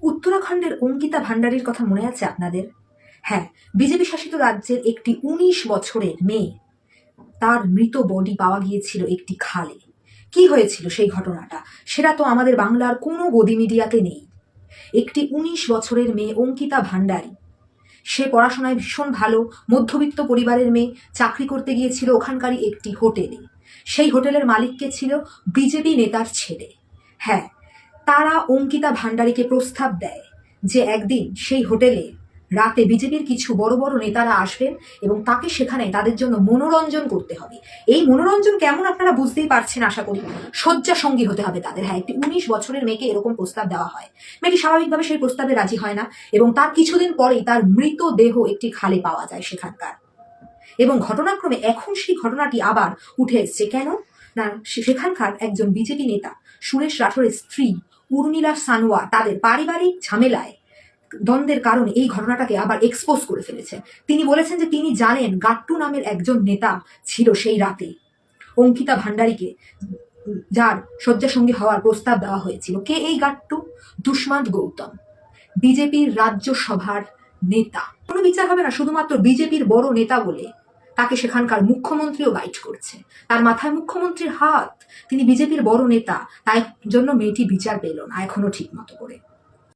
উত্তরাখণ্ডের অঙ্কিতা ভান্ডারীর কথা মনে আছে আপনাদের? হ্যাঁ, বিজেপি শাসিত রাজ্যের একটি ১৯ বছরের মেয়ে, তার মৃত বডি পাওয়া গিয়েছিল একটি খালে। কি হয়েছিল সেই ঘটনাটা, সেটা তো আমাদের বাংলার কোনো গদি মিডিয়াতে নেই। একটি ১৯ বছরের মেয়ে অঙ্কিতা ভান্ডারী, সে পড়াশোনায় ভীষণ ভালো, মধ্যবিত্ত পরিবারের মেয়ে, চাকরি করতে গিয়েছিল ওখানকারই একটি হোটেলে। সেই হোটেলের মালিককে ছিল বিজেপি নেতার ছেলে। হ্যাঁ, তারা অঙ্কিতা ভান্ডারীকে প্রস্তাব দেয় যে একদিন সেই হোটেলে রাতে বিজেপির কিছু বড় বড় নেতারা আসবেন এবং তাকে সেখানে তাদের জন্য মনোরঞ্জন করতে হবে। এই মনোরঞ্জন কেমন আপনারা বুঝতেই পারছেন আশা করি। শয্যা সঙ্গী হতে হবে তাদের। হ্যাঁ, একটি ১৯ বছরের মেয়েকে এরকম প্রস্তাব দেওয়া হয়। মেয়েটি স্বাভাবিকভাবে সেই প্রস্তাবে রাজি হয় না এবং তার কিছুদিন পরেই তার মৃতদেহ একটি খালে পাওয়া যায় সেখানকার। এবং ঘটনাক্রমে এখন সেই ঘটনাটি আবার উঠে এসছে। কেন না, সেখানকার একজন বিজেপি নেতা সুরেশ রাঠোরের স্ত্রী উর্মিলা সানোয়া তাদের পারিবারিক ঝামেলায়, দ্বন্দ্বের কারণে এই ঘটনাটাকে আবার এক্সপোজ করে ফেলেছে। তিনি বলেছেন যে তিনি জানেন গাট্টু নামের একজন নেতা ছিল সেই রাতে অঙ্কিতা ভান্ডারীকে, যার শয্যাসঙ্গী হওয়ার প্রস্তাব দেওয়া হয়েছিল। কে এই গাট্টু? দুষ্মন্ত গৌতম, বিজেপির রাজ্যসভার নেতা। কোনো বিচার হবে না, শুধুমাত্র বিজেপির বড় নেতা বলে তাকে সেখানকার মুখ্যমন্ত্রীও গাইড করছে। তার মাথায় মুখ্যমন্ত্রীর হাত, তিনি বিজেপির বড় নেতা, তাই জন্য মেয়েটি বিচার পেল না এখনো ঠিক মতো করে।